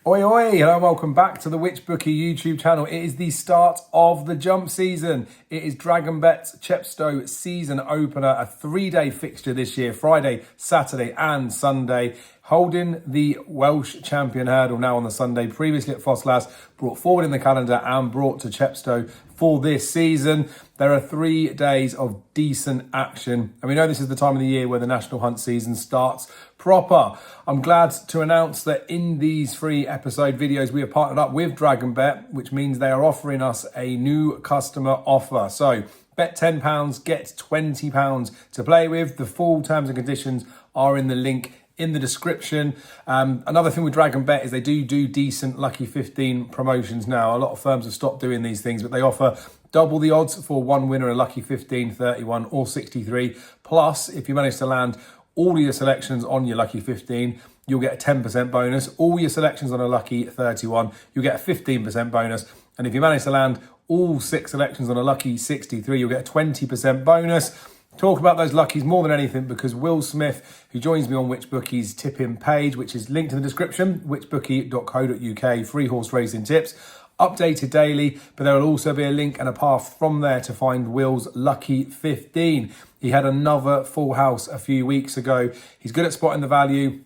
Oi, oi, hello and welcome back to the Which Bookie YouTube channel. It is the start of the jump season. It is DragonBet's Chepstow season opener, a 3-day fixture this year, Friday, Saturday and Sunday, holding the Welsh champion hurdle now on the Sunday, previously at Foslas, brought forward in the calendar and brought to Chepstow for this season. There are 3 days of decent action, and we know this is the time of the year where the national hunt season starts proper. I'm glad to announce that in these 3 episode videos we have partnered up with DragonBet, which means they are offering us a new customer offer. So bet £10, get £20 to play with. The full terms and conditions are in the link in the description. Another thing with DragonBet is they do decent Lucky 15 promotions now. A lot of firms have stopped doing these things, but they offer double the odds for one winner, a Lucky 15, 31 or 63. Plus, if you manage to land all your selections on your Lucky 15, you'll get a 10% bonus. All your selections on a Lucky 31, you'll get a 15% bonus. And if you manage to land all 6 selections on a Lucky 63, you'll get a 20% bonus. Talk about those luckies more than anything because Will Smith, who joins me on WhичBookie's tip-in page, which is linked in the description, whichbookie.co.uk, free horse racing tips, updated daily, but there will also be a link and a path from there to find Will's Lucky 15. He had another full house a few weeks ago. He's good at spotting the value.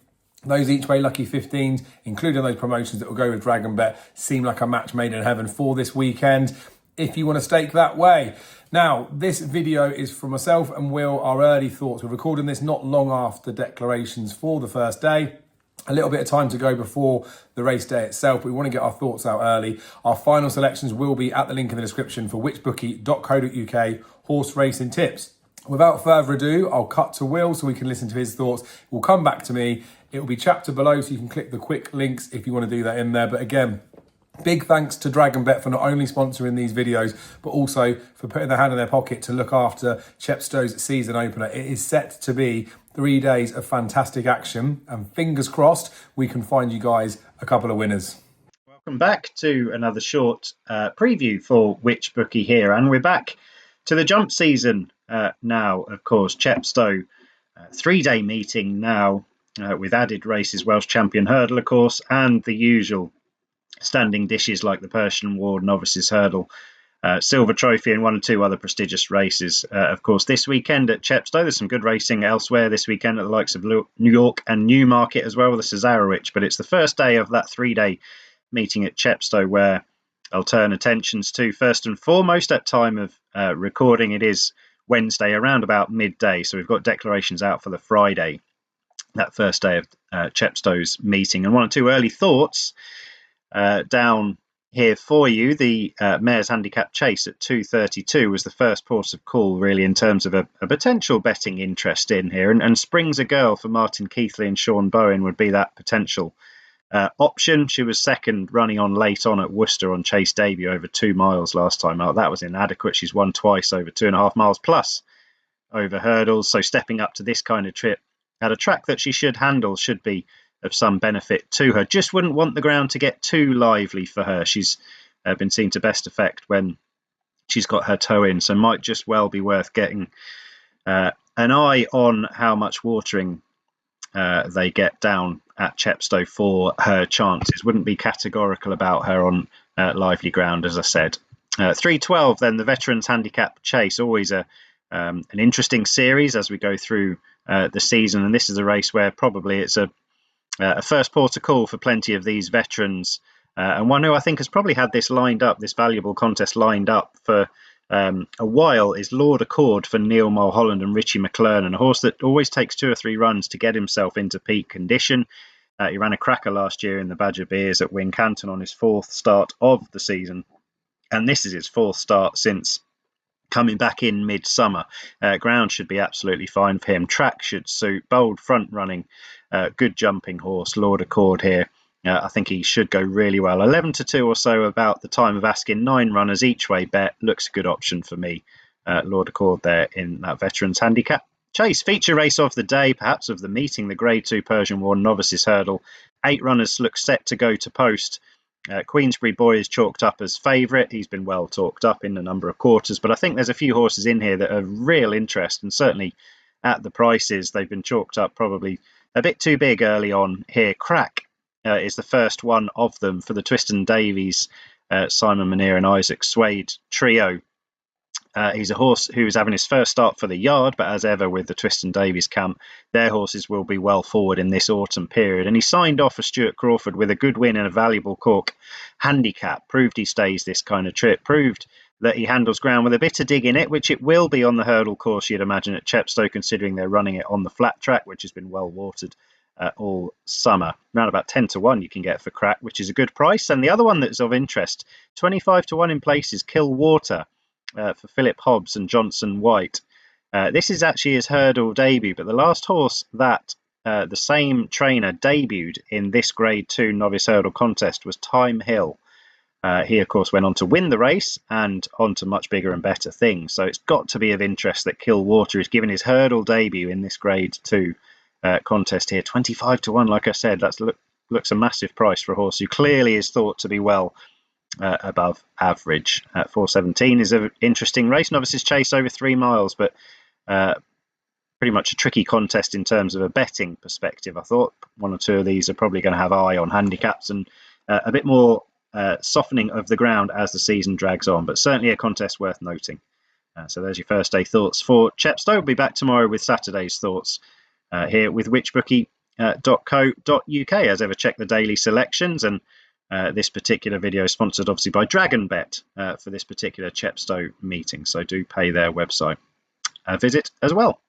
Those each way Lucky 15s, including those promotions that will go with DragonBet, seem like a match made in heaven for this weekend if you want to stake that way. Now, this video is for myself and Will, our early thoughts. We're recording this not long after declarations for the first day. A little bit of time to go before the race day itself, but we want to get our thoughts out early. Our final selections will be at the link in the description for whichbookie.co.uk horse racing tips. Without further ado, I'll cut to Will so we can listen to his thoughts. We'll come back to me. It will be chapter below, so you can click the quick links if you want to do that in there. But again, big thanks to DragonBet for not only sponsoring these videos, but also for putting their hand in their pocket to look after Chepstow's season opener. It is set to be 3 days of fantastic action, and fingers crossed we can find you guys a couple of winners. Welcome back to another short preview for Which Bookie here, and we're back to the jump season now. Of course, Chepstow 3-day meeting now with added races, Welsh champion hurdle, of course, and the usual standing dishes like the Persian Ward Novices Hurdle, Silver Trophy, and 1 or 2 other prestigious races. Of course, this weekend at Chepstow, there's some good racing elsewhere this weekend at the likes of New York and Newmarket as well, with the Cesarewitch. But it's the first day of that 3-day meeting at Chepstow where I'll turn attentions to, first and foremost, at time of recording, it is Wednesday around about midday. So we've got declarations out for the Friday, that first day of Chepstow's meeting. And 1 or 2 early thoughts down here for you. The Mayor's Handicap Chase at 232 was the first port of call, really, in terms of a potential betting interest in here. And Springs a Girl for Martin Keithley and Sean Bowen would be that potential option. She was second running on late on at Worcester on Chase debut over 2 miles last time out. That was inadequate. She's won twice over 2.5 miles plus over hurdles. So stepping up to this kind of trip at a track that she should handle should be of some benefit to her. Just wouldn't want the ground to get too lively for her. She's been seen to best effect when she's got her toe in, so might just well be worth getting an eye on how much watering they get down at Chepstow for her chances. Wouldn't be categorical about her on lively ground, as I said. 312 then, the Veterans Handicap Chase, always an interesting series as we go through the season, and this is a race where probably it's a first port of call for plenty of these veterans, and one who I think has probably had this valuable contest lined up for a while is Lord Accord for Neil Mulholland and Richie McClernand, a horse that always takes 2 or 3 runs to get himself into peak condition. He ran a cracker last year in the Badger Beers at Wincanton on his 4th start of the season, and this is his 4th start since coming back in midsummer. Ground should be absolutely fine for him. Track should suit. Bold front running, good jumping horse, Lord Accord here. I think he should go really well. 11-2 or so about the time of asking. 9 runners each way bet. Looks a good option for me. Lord Accord there in that Veterans Handicap Chase. Feature race of the day, perhaps of the meeting, the Grade 2 Persian Ward Novices Hurdle. 8 runners look set to go to post. Queensbury Boy is chalked up as favourite. He's been well talked up in a number of quarters, but I think there's a few horses in here that are real interest, and certainly at the prices they've been chalked up probably a bit too big early on here. Crack is the first one of them for the Twiston Davies, Simon Munir and Isaac Swade trio. He's a horse who's having his first start for the yard, but as ever with the Twiston Davies camp, their horses will be well forward in this autumn period. And he signed off for Stuart Crawford with a good win and a valuable Cork handicap. Proved he stays this kind of trip. Proved that he handles ground with a bit of dig in it, which it will be on the hurdle course, you'd imagine, at Chepstow, considering they're running it on the flat track, which has been well watered all summer. Around about 10 to 1 you can get for Crack, which is a good price. And the other one that's of interest, 25 to 1 in places, Kill Water, for Philip Hobbs and Johnson White. This is actually his hurdle debut, but the last horse that the same trainer debuted in this Grade 2 novice hurdle contest was Time Hill. He, of course, went on to win the race and on to much bigger and better things. So it's got to be of interest that Kill Water is given his hurdle debut in this Grade 2 contest here. 25 to 1, like I said, that looks a massive price for a horse who clearly is thought to be well above average. 4:17 is an interesting race. Novices chase over 3 miles, but pretty much a tricky contest in terms of a betting perspective. I thought 1 or 2 of these are probably going to have eye on handicaps and a bit more softening of the ground as the season drags on, but certainly a contest worth noting. So there's your first day thoughts for Chepstow. We'll be back tomorrow with Saturday's thoughts here with whichbookie.co.uk. As ever, check the daily selections, and this particular video is sponsored obviously by DragonBet for this particular Chepstow meeting, so do pay their website a visit as well.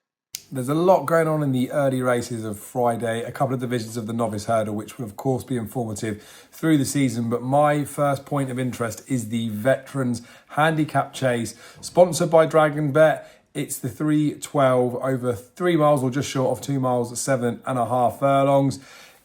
There's a lot going on in the early races of Friday, a couple of divisions of the novice hurdle, which will of course be informative through the season. But my first point of interest is the Veterans Handicap Chase, sponsored by DragonBet. It's the 3:12 over 3 miles, or just short of 2 miles, 7.5 furlongs.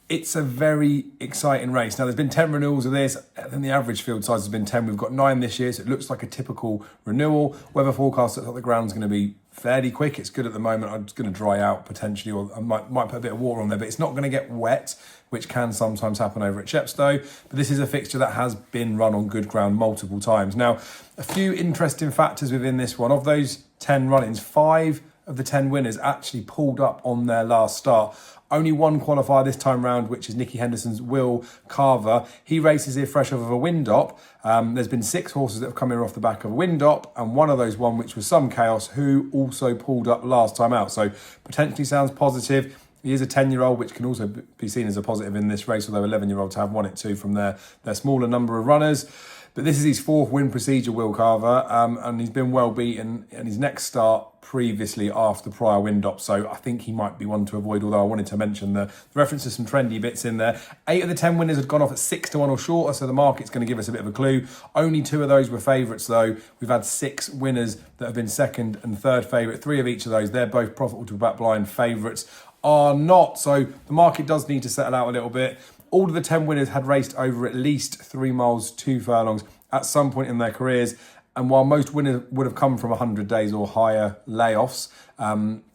It's a very exciting race. Now, there's been 10 renewals of this, and the average field size has been 10. We've got 9 this year, so it looks like a typical renewal. Weather forecast looks like the ground's going to be fairly quick. It's good at the moment. It's going to dry out potentially, or I might put a bit of water on there, but it's not going to get wet, which can sometimes happen over at Chepstow. But this is a fixture that has been run on good ground multiple times. Now, a few interesting factors within this one. Of those 10 run-ins, 5 of the 10 winners actually pulled up on their last start. Only one qualifier this time round, which is Nicky Henderson's Will Carver. He races here fresh off of a Windop. There's been 6 horses that have come here off the back of a Windop, and one of those one, which was Some Chaos, who also pulled up last time out. So potentially sounds positive. He is a 10-year-old, which can also be seen as a positive in this race, although 11-year-olds have won it too from their smaller number of runners. But this is his 4th win procedure, Will Carver, and he's been well beaten in his next start previously after the prior Windop, so I think he might be one to avoid, although I wanted to mention the reference to some trendy bits in there. 8 of the 10 winners had gone off at 6 to 1 or shorter, so the market's going to give us a bit of a clue. Only 2 of those were favourites, though. We've had 6 winners that have been second and third favourite. 3 of each of those, they're both profitable to back blind. Favourites are not, so the market does need to settle out a little bit. All of the 10 winners had raced over at least 3 miles, 2 furlongs at some point in their careers. And while most winners would have come from 100 days or higher layoffs,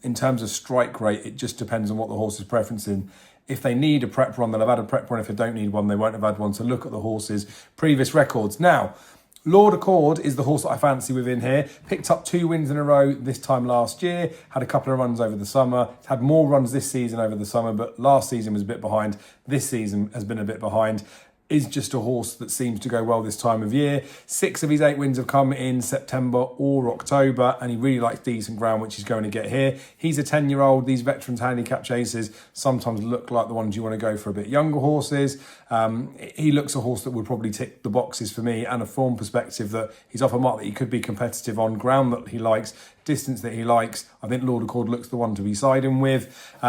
in terms of strike rate, it just depends on what the horse is preferencing. If they need a prep run, they'll have had a prep run. If they don't need one, they won't have had one. So look at the horse's previous records. Now, Lord Accord is the horse that I fancy within here. Picked up 2 wins in a row this time last year. Had a couple of runs over the summer. Had more runs this season over the summer, but last season was a bit behind. This season has been a bit behind. Is just a horse that seems to go well this time of year. 6 of his 8 wins have come in September or October, and he really likes decent ground, which he's going to get here. He's a 10-year-old. These Veterans Handicap Chases sometimes look like the ones you want to go for a bit younger horses. He looks a horse that would probably tick the boxes for me, and a form perspective that he's off a mark that he could be competitive on, ground that he likes, distance that he likes. I think Lord Accord looks the one to be siding with.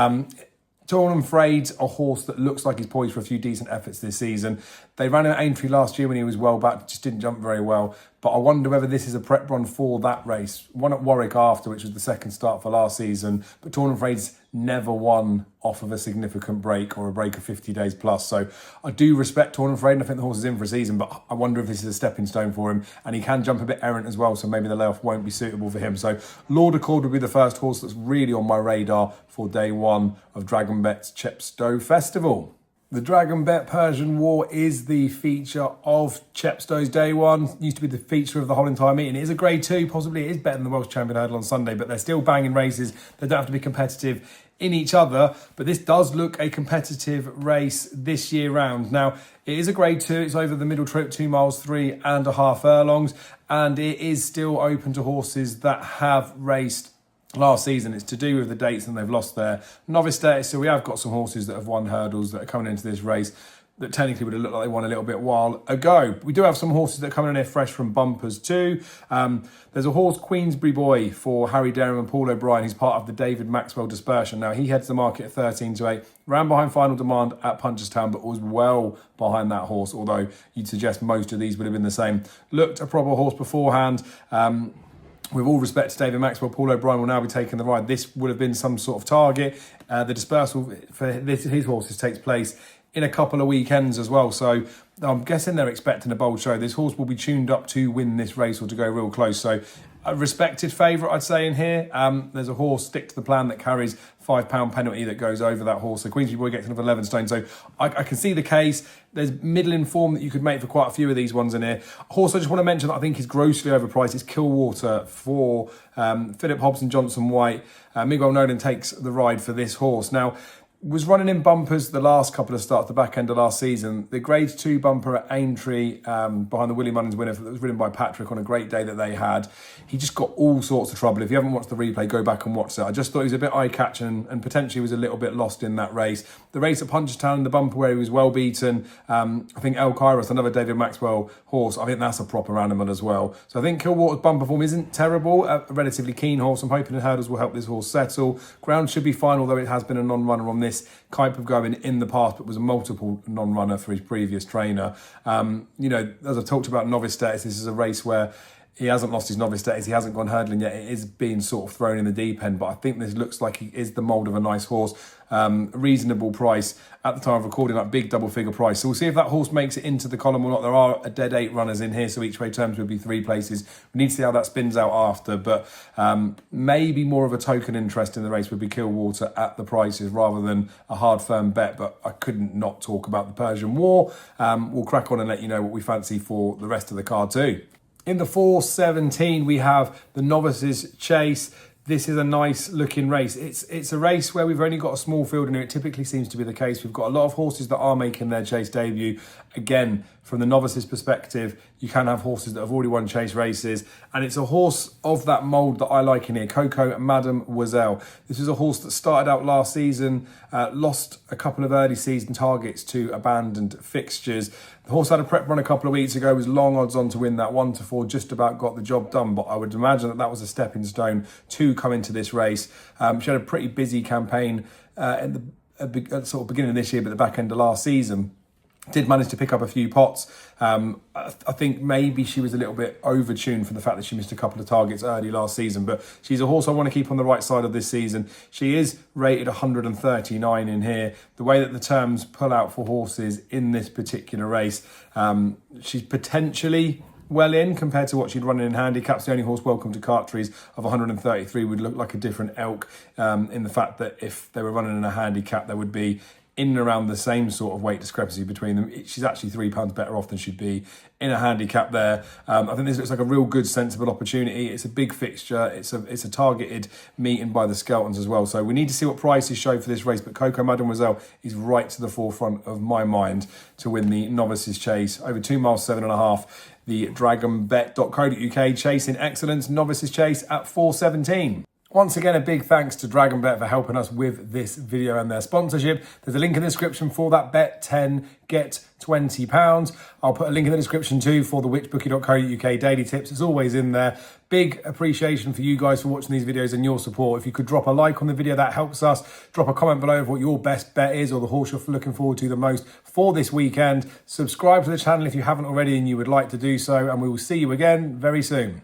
Torn and Frayed, a horse that looks like he's poised for a few decent efforts this season. They ran at Aintree last year when he was well back, just didn't jump very well. But I wonder whether this is a prep run for that race. One at Warwick after, which was the second start for last season. But Torn and Frayed's never won off of a significant break or a break of 50 days plus. So I do respect Torn and Frayed, and I think the horse is in for a season, but I wonder if this is a stepping stone for him. And he can jump a bit errant as well, so maybe the layoff won't be suitable for him. So Lord Accord would be the first horse that's really on my radar for day 1 of DragonBet's Chepstow Festival. The DragonBet Persian War is the feature of Chepstow's day 1. Used to be the feature of the whole entire meeting. It is a grade 2, possibly it is better than the Welsh Champion Hurdle on Sunday, but they're still banging races. They don't have to be competitive in each other, but this does look a competitive race this year round. Now, it is a grade 2, it's over the middle trip, 2 miles, 3.5 furlongs, and it is still open to horses that have raced last season. It's to do with the dates and they've lost their novice status. So we have got some horses that have won hurdles that are coming into this race that technically would have looked like they won a little bit while ago. We do have some horses that are coming in here fresh from bumpers too. There's a horse, Queensbury Boy, for Harry Derham and Paul O'Brien. He's part of the David Maxwell dispersion. Now, he heads the market at 13-8, ran behind Final Demand at Punchestown, but was well behind that horse, although you'd suggest most of these would have been the same. Looked a proper horse beforehand. With all respect to David Maxwell, Paul O'Brien will now be taking the ride. This would have been some sort of target. The dispersal for his horses takes place in a couple of weekends as well. So I'm guessing they're expecting a bold show. This horse will be tuned up to win this race or to go real close. So a respected favourite, I'd say, in here. There's a horse, Stick to the Plan, that carries £5 penalty that goes over that horse. So Queensbury Boy gets another 11 stone. So I can see the case. There's middling form that you could make for quite a few of these ones in here. A horse I just want to mention that I think is grossly overpriced is Killwater for Philip Hobson Johnson White. Miguel Nolan takes the ride for this horse. Now, was running in bumpers the last couple of starts, the back end of last season. The grade 2 bumper at Aintree, behind the Willie Mullins winner that was ridden by Patrick on a great day that they had. He just got all sorts of trouble. If you haven't watched the replay, go back and watch it. I just thought he was a bit eye-catching and potentially was a little bit lost in that race. The race at Punchestown, the bumper where he was well beaten. I think El Kairos, another David Maxwell horse, I think that's a proper animal as well. So I think Killwater's bumper form isn't terrible. A relatively keen horse. I'm hoping the hurdles will help this horse settle. Ground should be fine, although it has been a non-runner on this type of going in the past, but was a multiple non-runner for his previous trainer. As I talked about novice status, this is a race where he hasn't lost his novice status, he hasn't gone hurdling yet. It is being sort of thrown in the deep end, but I think this looks like he is the mould of a nice horse. Reasonable price at the time of recording, that big double figure price. So we'll see if that horse makes it into the column or not. There are a dead 8 runners in here, so each way terms would be 3 places. We need to see how that spins out after, but maybe more of a token interest in the race would be Killwater at the prices rather than a hard firm bet, but I couldn't not talk about the Persian War. We'll crack on and let you know what we fancy for the rest of the card too. In the 4:17, we have the Novices Chase. This is a nice looking race. It's a race where we've only got a small field in it. It typically seems to be the case. We've got a lot of horses that are making their chase debut. Again, from the novices perspective, you can have horses that have already won chase races. And it's a horse of that mould that I like in here, Coco Mademoiselle. This is a horse that started out last season, lost a couple of early season targets to abandoned fixtures. The horse had a prep run a couple of weeks ago, was long odds on to win that 1-4, just about got the job done. But I would imagine that was a stepping stone to come into this race. She had a pretty busy campaign at the sort of beginning of this year, but the back end of last season. Did manage to pick up a few pots. I think maybe she was a little bit overtuned for the fact that she missed a couple of targets early last season, but she's a horse I want to keep on the right side of this season. She is rated 139 in here. The way that the terms pull out for horses in this particular race, she's potentially well in compared to what she'd run in handicaps. The only horse welcome to Cartrees of 133 would look like a different elk in the fact that if they were running in a handicap, there would be in and around the same sort of weight discrepancy between them. She's actually £3 better off than she'd be in a handicap there. I think this looks like a real good, sensible opportunity. It's a big fixture. It's a targeted meeting by the Skeltons as well. So we need to see what prices show for this race, but Coco Mademoiselle is right to the forefront of my mind to win the Novices Chase. Over 2 miles, 7.5. The dragonbet.co.uk Chasing Excellence Novices Chase at 4:17. Once again, a big thanks to DragonBet for helping us with this video and their sponsorship. There's a link in the description for that. Bet 10, get £20. I'll put a link in the description too for the whichbookie.co.uk daily tips. It's always in there. Big appreciation for you guys for watching these videos and your support. If you could drop a like on the video, that helps us. Drop a comment below of what your best bet is or the horse you're looking forward to the most for this weekend. Subscribe to the channel if you haven't already and you would like to do so. And we will see you again very soon.